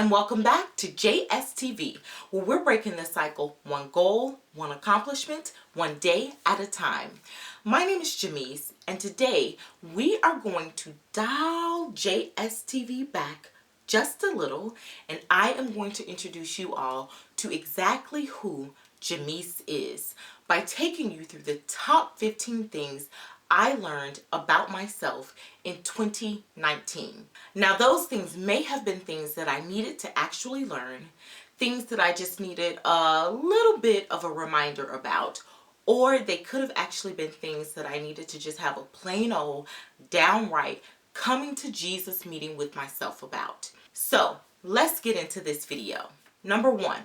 and welcome back to Jae S TV, where we're breaking the cycle one goal, one accomplishment, one day at a time. My name is Jamese, and today we are going to dial Jae S TV back just a little, and I am going to introduce you all to exactly who Jamese is by taking you through the top 15 things I learned about myself in 2019. Now, those things may have been things that I needed to actually learn, things that I just needed a little bit of a reminder about, or they could have actually been things that I needed to just have a plain old, downright, coming to Jesus meeting with myself about. So, let's get into this video. Number one,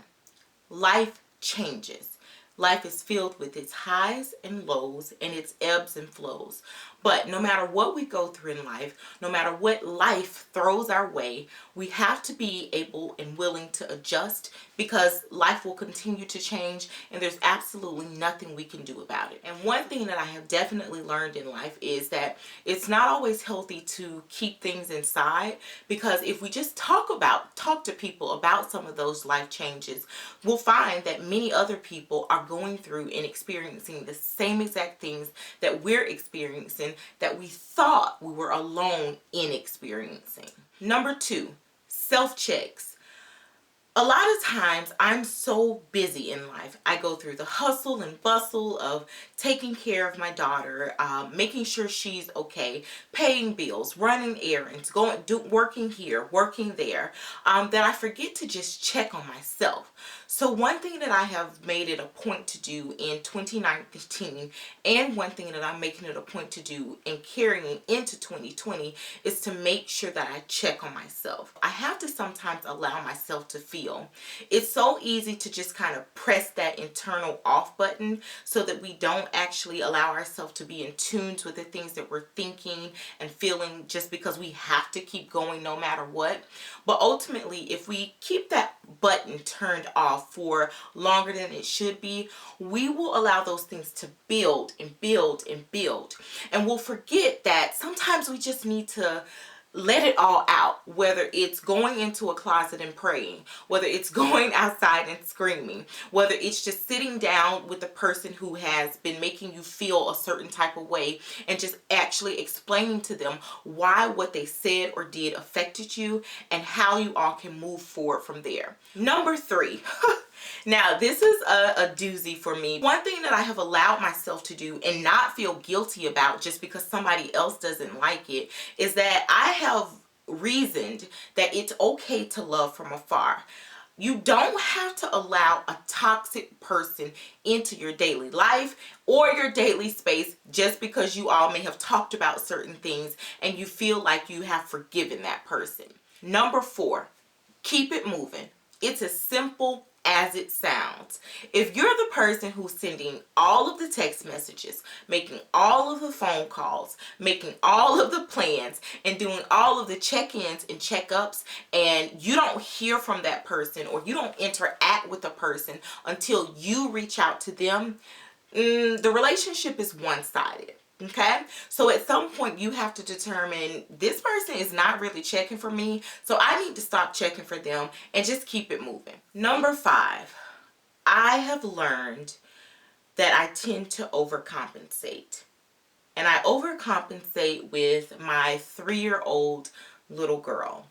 life changes. Life is filled with its highs and lows and its ebbs and flows. But no matter what we go through in life, no matter what life throws our way, we have to be able and willing to adjust, because life will continue to change and there's absolutely nothing we can do about it. And one thing that I have definitely learned in life is that it's not always healthy to keep things inside, because if we just talk to people about some of those life changes, we'll find that many other people are going through and experiencing the same exact things that we're experiencing, that we thought we were alone in experiencing. Number two, self-checks. A lot of times I'm so busy in life. I go through the hustle and bustle of taking care of my daughter, making sure she's okay, paying bills, running errands, working here, working there, that I forget to just check on myself. So one thing that I have made it a point to do in 2019, and one thing that I'm making it a point to do and carrying into 2020, is to make sure that I check on myself. I have to sometimes allow myself to feel. It's so easy to just kind of press that internal off button so that we don't actually allow ourselves to be in tune with the things that we're thinking and feeling, just because we have to keep going no matter what. But ultimately, if we keep that button turned off for longer than it should be, we will allow those things to build and build and build. And we'll forget that sometimes we just need to let it all out, whether it's going into a closet and praying, whether it's going outside and screaming, whether it's just sitting down with the person who has been making you feel a certain type of way and just actually explaining to them why what they said or did affected you and how you all can move forward from there. Number three. Now, this is a doozy for me. One thing that I have allowed myself to do and not feel guilty about just because somebody else doesn't like it is that I have reasoned that it's okay to love from afar. You don't have to allow a toxic person into your daily life or your daily space just because you all may have talked about certain things and you feel like you have forgiven that person. Number four, keep it moving. It's as simple as it sounds. If you're the person who's sending all of the text messages, making all of the phone calls, making all of the plans, and doing all of the check-ins and checkups, and you don't hear from that person or you don't interact with the person until you reach out to them, the relationship is one-sided. Okay, so at some point you have to determine, this person is not really checking for me, so I need to stop checking for them and just keep it moving. Number five, I have learned that I tend to overcompensate. And I overcompensate with my 3-year-old little girl.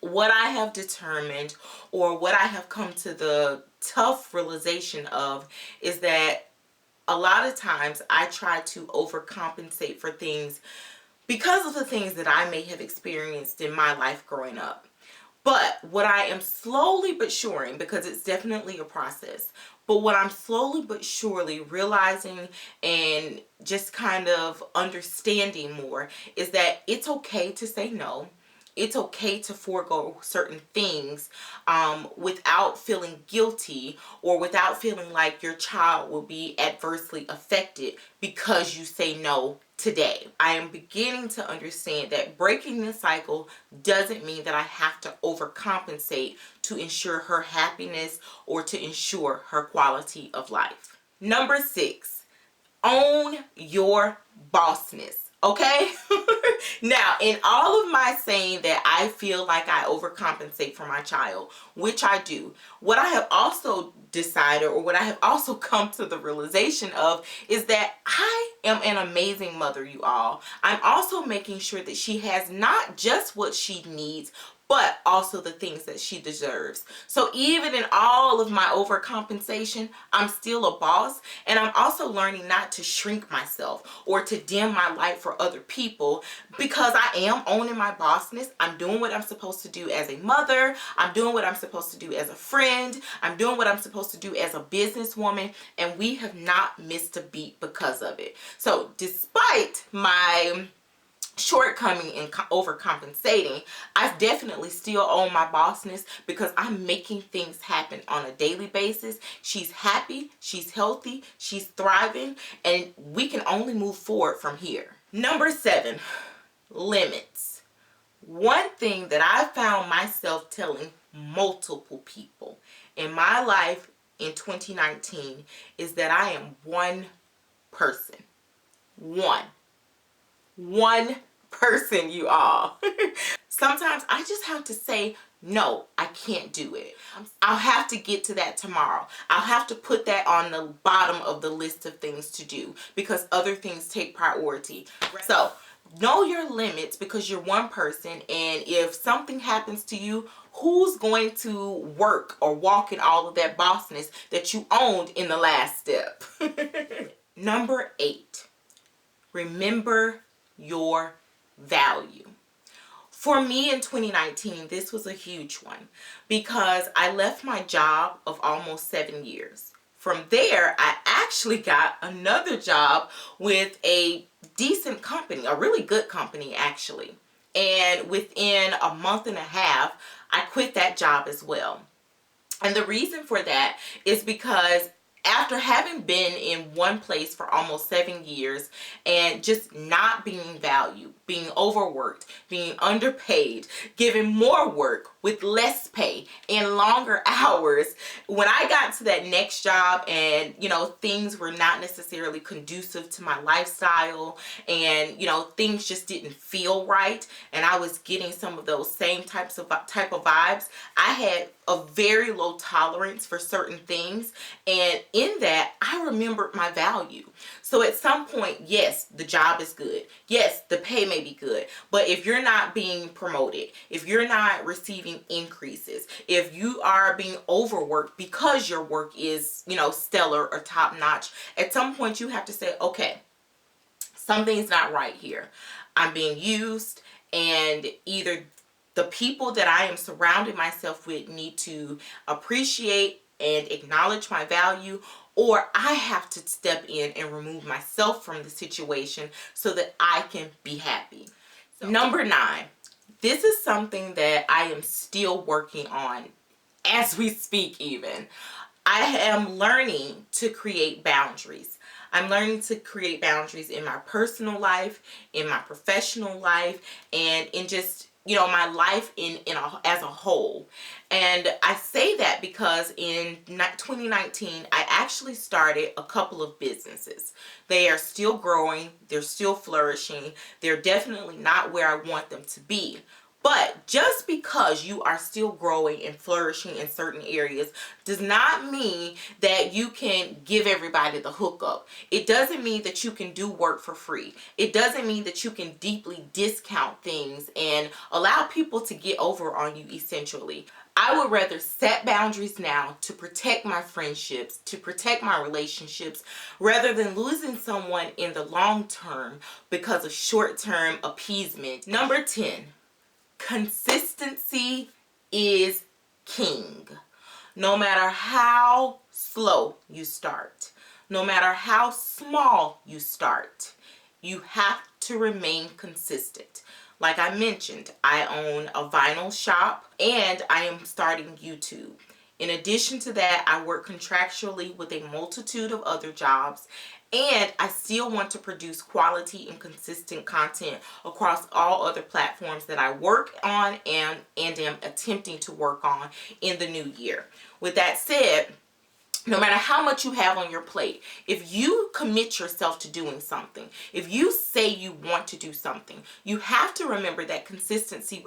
What I have determined, or what I have come to the tough realization of, is that a lot of times I try to overcompensate for things because of the things that I may have experienced in my life growing up. But what I am slowly but surely, because it's definitely a process, but what I'm slowly but surely realizing and just kind of understanding more is that it's okay to say no. It's okay to forego certain things without feeling guilty or without feeling like your child will be adversely affected because you say no today. I am beginning to understand that breaking the cycle doesn't mean that I have to overcompensate to ensure her happiness or to ensure her quality of life. Number six, own your bossness. Okay? Now, in all of my saying that I feel like I overcompensate for my child, which I do, what I have also decided, or what I have also come to the realization of, is that I am an amazing mother, you all. I'm also making sure that she has not just what she needs, but also the things that she deserves. So even in all of my overcompensation, I'm still a boss, and I'm also learning not to shrink myself or to dim my light for other people, because I am owning my bossness. I'm doing what I'm supposed to do as a mother. I'm doing what I'm supposed to do as a friend. I'm doing what I'm supposed to do as a businesswoman, and we have not missed a beat because of it. So despite my shortcoming in overcompensating, I definitely still own my bossness, because I'm making things happen on a daily basis. She's happy, she's healthy, she's thriving, and we can only move forward from here. Number 7, limits. One thing that I found myself telling multiple people in my life in 2019 is that I am one person. One person, you all. Sometimes I just have to say, no, I can't do it. I'll have to get to that tomorrow. I'll have to put that on the bottom of the list of things to do, because other things take priority. So know your limits, because you're one person, and if something happens to you, who's going to work or walk in all of that bossness that you owned in the last step? Number 8, remember your value. For me in 2019, this was a huge one, because I left my job of almost 7 years. From there, I actually got another job with a decent company, a really good company actually. And within a month and a half, I quit that job as well. And the reason for that is because after having been in one place for almost 7 years and just not being valued, being overworked, being underpaid, given more work with less pay and longer hours, when I got to that next job and, things were not necessarily conducive to my lifestyle, and, things just didn't feel right, and I was getting some of those same type of vibes, I had a very low tolerance for certain things, and in that I remembered my value. So at some point, yes, the job is good, yes, the pay may be good, but if you're not being promoted, if you're not receiving increases, if you are being overworked because your work is, stellar or top notch, at some point you have to say, okay, something's not right here. I'm being used, and either the people that I am surrounding myself with need to appreciate and acknowledge my value, or I have to step in and remove myself from the situation so that I can be happy. So, number 9, this is something that I am still working on as we speak even. I am learning to create boundaries. I'm learning to create boundaries in my personal life, in my professional life, and in just, my life as a whole. And I say that because in 2019, I actually started a couple of businesses. They are still growing. They're still flourishing. They're definitely not where I want them to be. But just because you are still growing and flourishing in certain areas does not mean that you can give everybody the hookup. It doesn't mean that you can do work for free. It doesn't mean that you can deeply discount things and allow people to get over on you essentially. I would rather set boundaries now to protect my friendships, to protect my relationships, rather than losing someone in the long term because of short-term appeasement. Number 10. Consistency is king. No matter how slow you start, no matter how small you start, you have to remain consistent. Like I mentioned, I own a vinyl shop and I am starting YouTube. In addition to that, I work contractually with a multitude of other jobs, and I still want to produce quality and consistent content across all other platforms that I work on and am attempting to work on in the new year. With that said, No matter how much you have on your plate, if you commit yourself to doing something, if you say you want to do something, you have to remember that consistency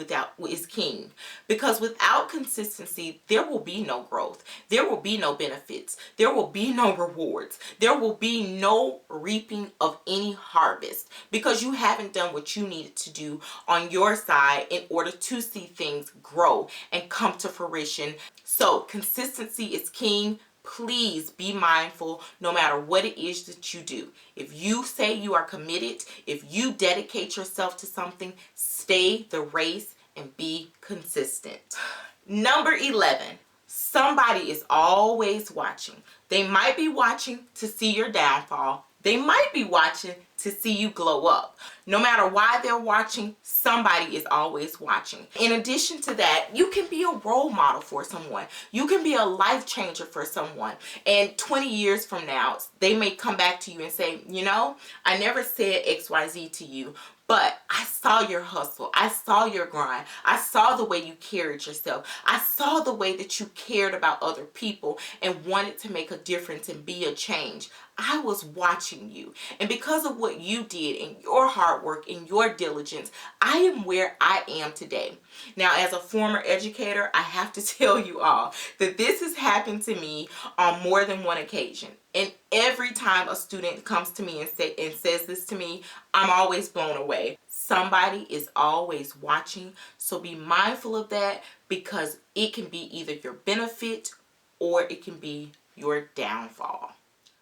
is king. Because without consistency, there will be no growth. There will be no benefits. There will be no rewards. There will be no reaping of any harvest, because you haven't done what you needed to do on your side in order to see things grow and come to fruition. So consistency is king. Please be mindful no matter what it is that you do. If you say you are committed, if you dedicate yourself to something, stay the race and be consistent. Number 11, somebody is always watching. They might be watching to see your downfall. They might be watching to see you glow up. No matter why they're watching, somebody is always watching. In addition to that, you can be a role model for someone. You can be a life changer for someone. And 20 years from now, they may come back to you and say, you know, I never said XYZ to you, but I saw your hustle. I saw your grind. I saw the way you carried yourself. I saw the way that you cared about other people and wanted to make a difference and be a change. I was watching you. And because of what you did and your hard work and your diligence, I am where I am today. Now, as a former educator, I have to tell you all that this has happened to me on more than one occasion. And every time a student comes to me and says this to me, I'm always blown away. Somebody is always watching. So be mindful of that, because it can be either your benefit or it can be your downfall.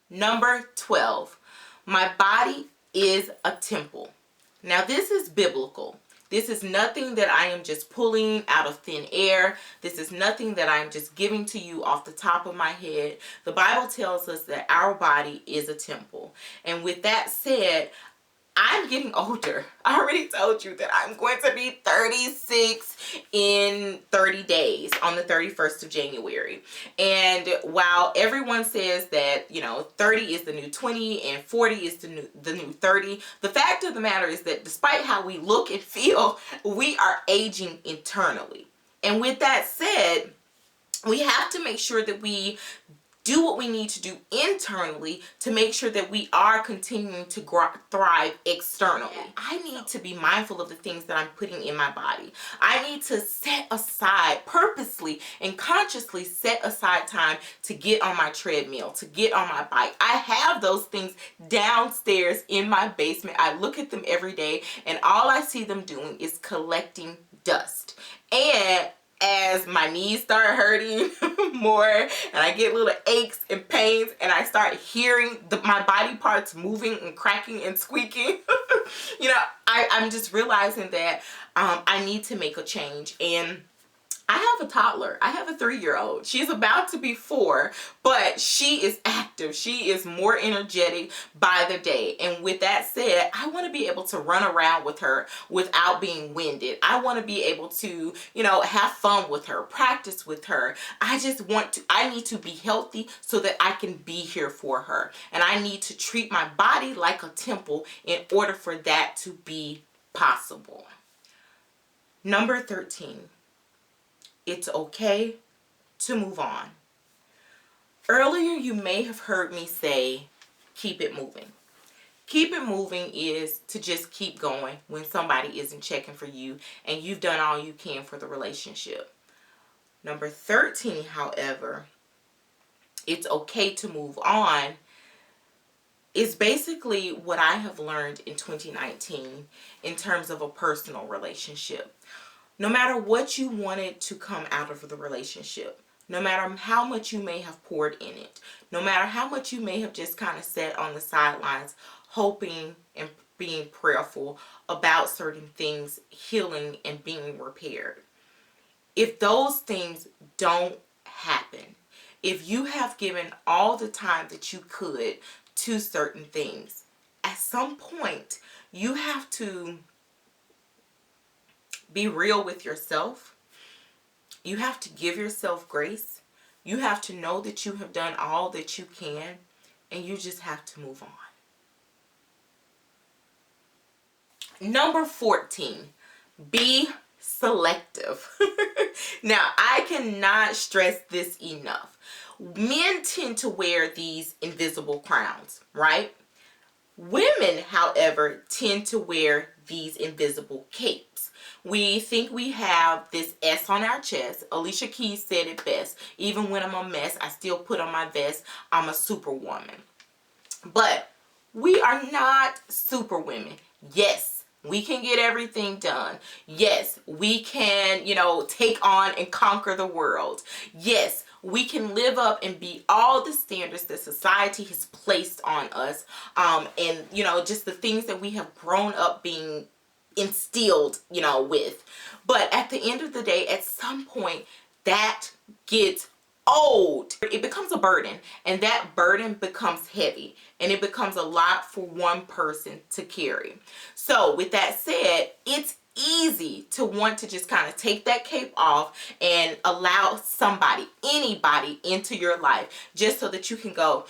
Number 12, my body is a temple. Now, this is biblical. This is nothing that I am just pulling out of thin air. This is nothing that I'm just giving to you off the top of my head. The Bible tells us that our body is a temple. And with that said, I'm getting older. I already told you that I'm going to be 36 in 30 days on the 31st of January. And while everyone says that, you know, 30 is the new 20 and 40 is the new 30, the fact of the matter is that despite how we look and feel, we are aging internally. And with that said, we have to make sure that we do what we need to do internally to make sure that we are continuing to thrive externally. I need to be mindful of the things that I'm putting in my body. I need to set aside, purposely and consciously set aside time to get on my treadmill, to get on my bike. I have those things downstairs in my basement. I look at them every day, and all I see them doing is collecting dust. And as my knees start hurting more and I get little aches and pains and I start hearing my body parts moving and cracking and squeaking, you know, I'm just realizing that I need to make a change. And I have a toddler. I have a 3-year-old. She's about to be 4, but she is active. She is more energetic by the day. And with that said, I want to be able to run around with her without being winded. I want to be able to, you know, have fun with her, practice with her. I need to be healthy so that I can be here for her. And I need to treat my body like a temple in order for that to be possible. Number 13. It's okay to move on. Earlier, you may have heard me say, keep it moving. Keep it moving is to just keep going when somebody isn't checking for you and you've done all you can for the relationship. Number 13, however, it's okay to move on, is basically what I have learned in 2019 in terms of a personal relationship. No matter what you wanted to come out of the relationship, no matter how much you may have poured in it, no matter how much you may have just kind of sat on the sidelines hoping and being prayerful about certain things healing and being repaired, if those things don't happen, if you have given all the time that you could to certain things, at some point you have to be real with yourself. You have to give yourself grace. You have to know that you have done all that you can, and you just have to move on. Number 14, be selective. Now, I cannot stress this enough. Men tend to wear these invisible crowns, right? Women, however, tend to wear these invisible capes. We think we have this S on our chest. Alicia Keys said it best. Even when I'm a mess, I still put on my vest. I'm a superwoman. But we are not superwomen. Yes, we can get everything done. Yes, we can, take on and conquer the world. Yes, we can live up and be all the standards that society has placed on us. And, just the things that we have grown up being instilled, with. But at the end of the day, at some point, that gets old. It becomes a burden, and that burden becomes heavy, and it becomes a lot for one person to carry. So with that said, it's easy to want to just kind of take that cape off and allow somebody, anybody into your life just so that you can go,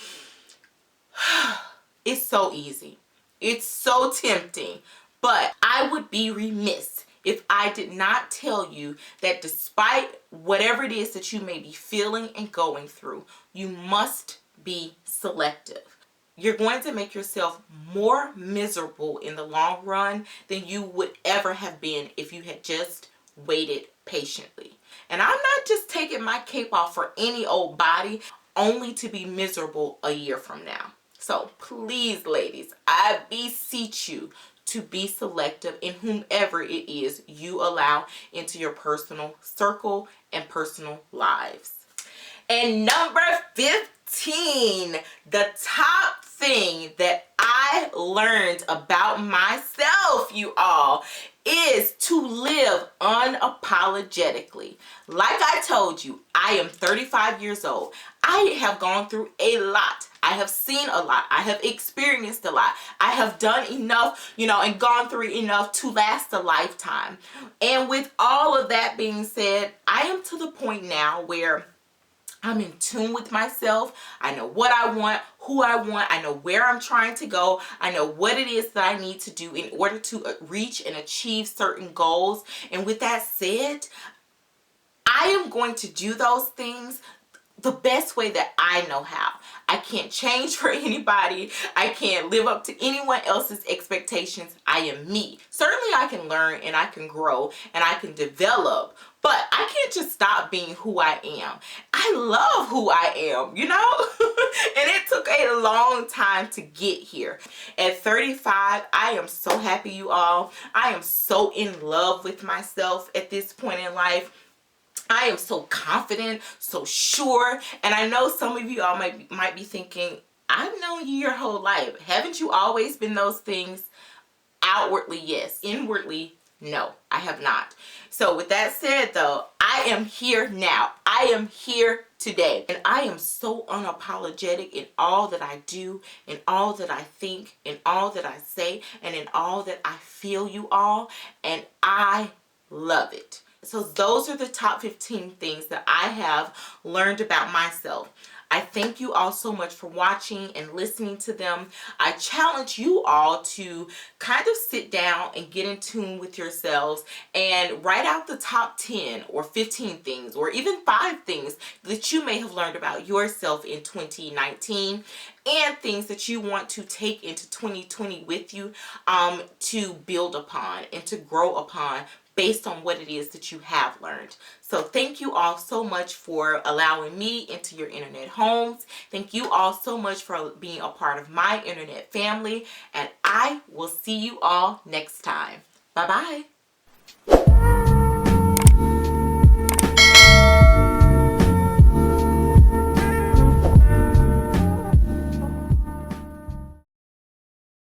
it's so easy. It's so tempting. But I would be remiss if I did not tell you that despite whatever it is that you may be feeling and going through, you must be selective. You're going to make yourself more miserable in the long run than you would ever have been if you had just waited patiently. And I'm not just taking my cape off for any old body only to be miserable a year from now. So please, ladies, I beseech you to be selective in whomever it is you allow into your personal circle and personal lives. And number 15, the top thing that I learned about myself, you all, is to live unapologetically. Like I told you, I am 35 years old. I have gone through a lot. I have seen a lot. I have experienced a lot. I have done enough, and gone through enough to last a lifetime. And with all of that being said, I am to the point now where I'm in tune with myself. I know what I want, who I want. I know where I'm trying to go. I know what it is that I need to do in order to reach and achieve certain goals. And with that said, I am going to do those things the best way that I know how. I can't change for anybody. I can't live up to anyone else's expectations. I am me. Certainly I can learn and I can grow and I can develop, but I can't just stop being who I am. I love who I am, and it took a long time to get here. At 35, I am so happy, you all. I am so in love with myself at this point in life. I am so confident, so sure, and I know some of you all might be thinking, I've known you your whole life. Haven't you always been those things? Outwardly, yes. Inwardly, no, I have not. So with that said, though, I am here now. I am here today, and I am so unapologetic in all that I do, in all that I think, in all that I say, and in all that I feel, you all, and I love it. So those are the top 15 things that I have learned about myself. I thank you all so much for watching and listening to them. I challenge you all to kind of sit down and get in tune with yourselves and write out the top 10 or 15 things or even 5 things that you may have learned about yourself in 2019 and things that you want to take into 2020 with you to build upon and to grow upon based on what it is that you have learned. So thank you all so much for allowing me into your internet homes. Thank you all so much for being a part of my internet family. And I will see you all next time. Bye-bye.